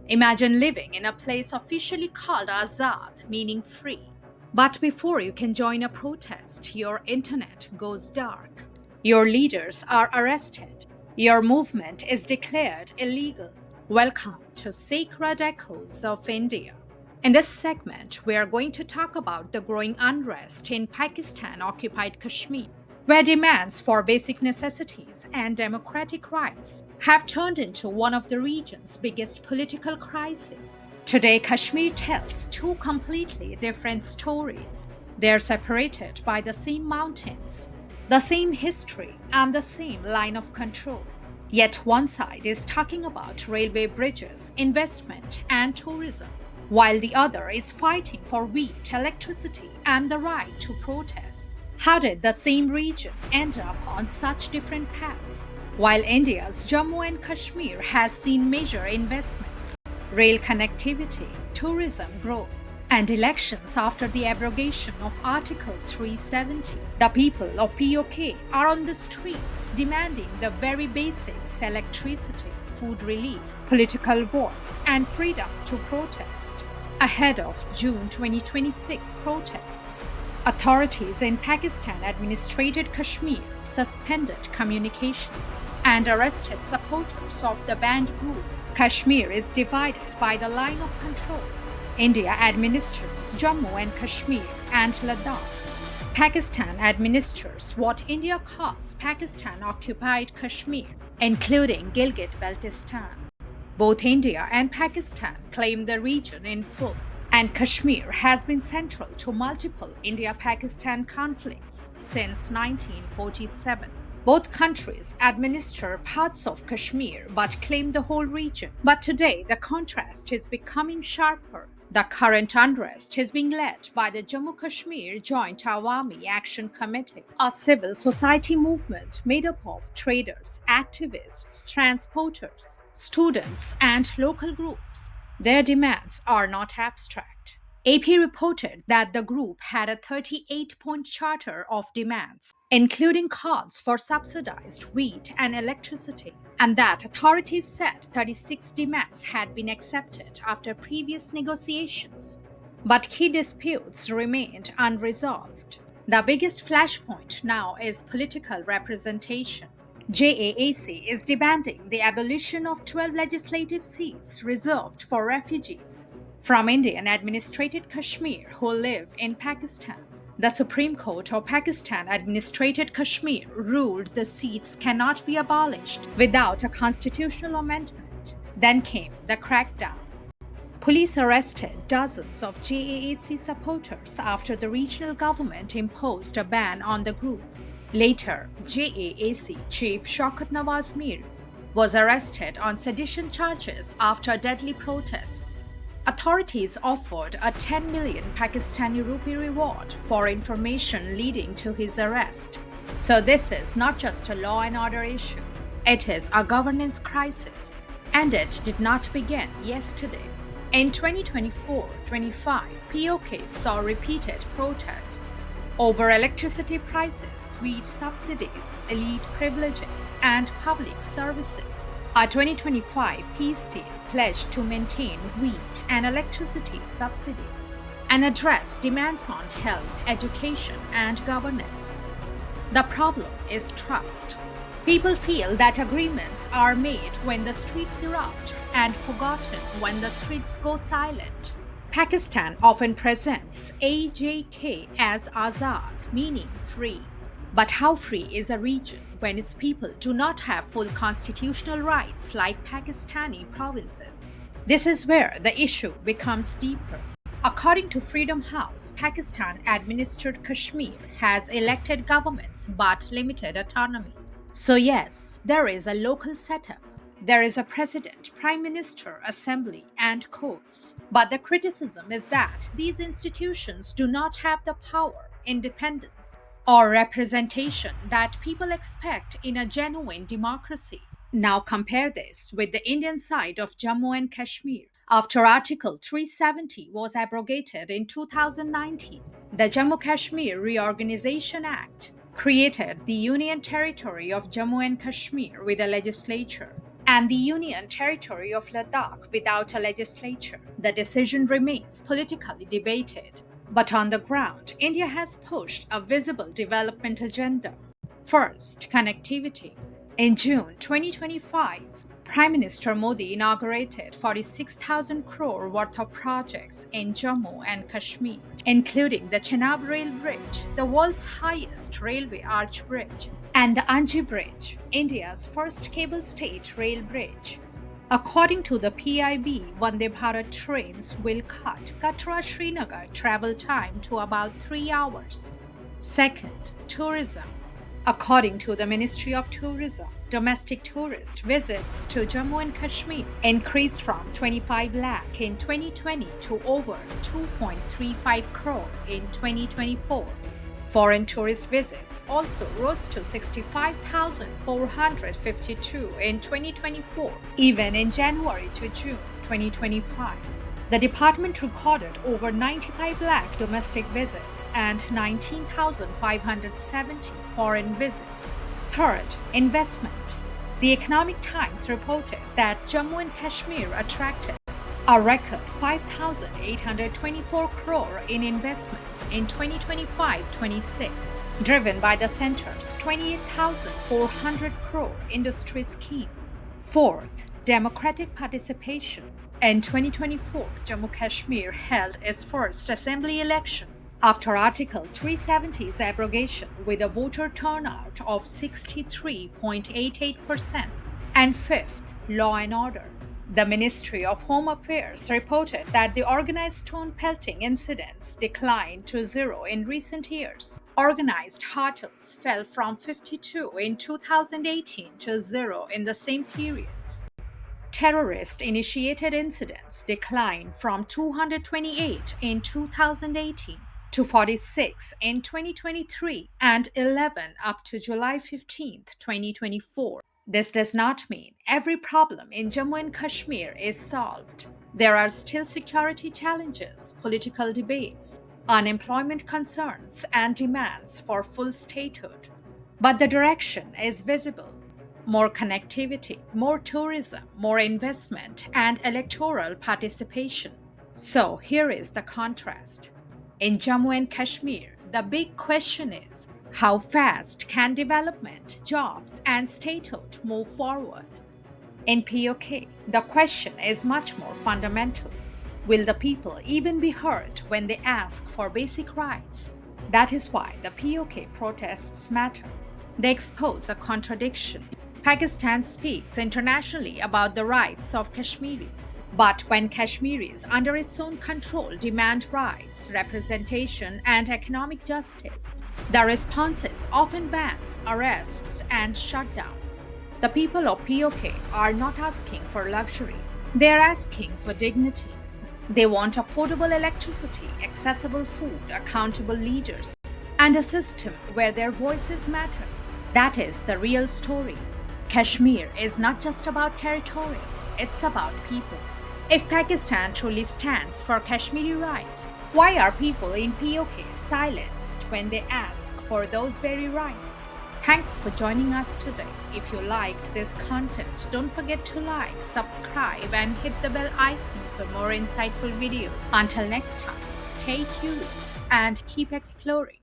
Imagine living in a place officially called Azad, meaning free. But before you can join a protest, your internet goes dark. Your leaders are arrested. Your movement is declared illegal. Welcome to Sacred Echoes of India. In this segment, we are going to talk about the growing unrest in Pakistan-occupied Kashmir, where demands for basic necessities and democratic rights have turned into one of the region's biggest political crises. Today, Kashmir tells two completely different stories. They are separated by the same mountains, the same history, and the same line of control. Yet one side is talking about railway bridges, investment, and tourism, while the other is fighting for wheat, electricity, and the right to protest. How did the same region end up on such different paths? While India's Jammu and Kashmir has seen major investments, rail connectivity, tourism growth, and elections after the abrogation of Article 370, the people of POK are on the streets demanding the very basics: electricity, food relief, political voice, and freedom to protest. Ahead of June 2026 protests, authorities in Pakistan-administered Kashmir suspended communications and arrested supporters of the banned group. Kashmir is divided by the line of control. India administers Jammu and Kashmir and Ladakh. Pakistan administers what India calls Pakistan-occupied Kashmir, including Gilgit-Baltistan. Both India and Pakistan claim the region in full, and Kashmir has been central to multiple India-Pakistan conflicts since 1947. Both countries administer parts of Kashmir but claim the whole region. But today, the contrast is becoming sharper. The current unrest is being led by the Jammu Kashmir Joint Awami Action Committee, a civil society movement made up of traders, activists, transporters, students, and local groups. Their demands are not abstract. AP reported that the group had a 38-point charter of demands, including calls for subsidized wheat and electricity, and that authorities said 36 demands had been accepted after previous negotiations. But key disputes remained unresolved. The biggest flashpoint now is political representation. JAAC is demanding the abolition of 12 legislative seats reserved for refugees from Indian-administered Kashmir who live in Pakistan. The Supreme Court of Pakistan-administered Kashmir ruled the seats cannot be abolished without a constitutional amendment. Then came the crackdown. Police arrested dozens of JAAC supporters after the regional government imposed a ban on the group. Later, JAAC chief Shaukat Nawaz Mir was arrested on sedition charges after deadly protests. Authorities offered a 10 million Pakistani rupee reward for information leading to his arrest. So this is not just a law and order issue. It is a governance crisis. And it did not begin yesterday. In 2024-25, POK saw repeated protests over electricity prices, wheat subsidies, elite privileges, and public services. A 2025 peace deal pledged to maintain wheat and electricity subsidies and address demands on health, education, and governance. The problem is trust. People feel that agreements are made when the streets erupt and forgotten when the streets go silent. Pakistan often presents AJK as Azad, meaning free. But how free is a region when its people do not have full constitutional rights like Pakistani provinces? This is where the issue becomes deeper. According to Freedom House, Pakistan-administered Kashmir has elected governments but limited autonomy. So yes, there is a local setup. There is a president, prime minister, assembly, and courts. But the criticism is that these institutions do not have the power, independence, or representation that people expect in a genuine democracy. Now compare this with the Indian side of Jammu and Kashmir. After Article 370 was abrogated in 2019, the Jammu Kashmir Reorganization Act created the Union Territory of Jammu and Kashmir with a legislature. and the Union Territory of Ladakh without a legislature. The decision remains politically debated. But on the ground, India has pushed a visible development agenda. First, connectivity. In June 2025, Prime Minister Modi inaugurated 46,000 crore worth of projects in Jammu and Kashmir, including the Chenab Rail Bridge, the world's highest railway arch bridge, and the Anji Bridge, India's first cable-stayed rail bridge. According to the PIB, Vande Bharat trains will cut Katra-Srinagar travel time to about 3 hours. Second, tourism. According to the Ministry of Tourism, domestic tourist visits to Jammu and Kashmir increased from 25 lakh in 2020 to over 2.35 crore in 2024. Foreign tourist visits also rose to 65,452 in 2024, even in January to June 2025. The department recorded over 95 lakh domestic visits and 19,570 foreign visits. Third, investment. The Economic Times reported that Jammu and Kashmir attracted a record 5,824 crore in investments in 2025-26, driven by the centre's 28,400 crore industry scheme. Fourth, democratic participation. In 2024, Jammu Kashmir held its first assembly election after Article 370's abrogation with a voter turnout of 63.88%. And fifth, law and order. The Ministry of Home Affairs reported that the organized stone pelting incidents declined to 0 in recent years. Organized hurtals fell from 52 in 2018 to 0 in the same periods. Terrorist-initiated incidents declined from 228 in 2018 to 46 in 2023 and 11 up to July 15, 2024. This does not mean every problem in Jammu and Kashmir is solved. There are still security challenges, political debates, unemployment concerns, and demands for full statehood. But the direction is visible. More connectivity, more tourism, more investment, and electoral participation. So here is the contrast. In Jammu and Kashmir, the big question is, how fast can development, jobs, and statehood move forward? In POK, the question is much more fundamental. Will the people even be heard when they ask for basic rights? That is why the POK protests matter. They expose a contradiction. Pakistan speaks internationally about the rights of Kashmiris. But when Kashmiris under its own control demand rights, representation, and economic justice, the response is often bans, arrests, and shutdowns. The people of POK are not asking for luxury. They are asking for dignity. They want affordable electricity, accessible food, accountable leaders, and a system where their voices matter. That is the real story. Kashmir is not just about territory, it's about people. If Pakistan truly stands for Kashmiri rights, why are people in POK silenced when they ask for those very rights? Thanks for joining us today. If you liked this content, don't forget to like, subscribe, and hit the bell icon for more insightful videos. Until next time, stay curious and keep exploring.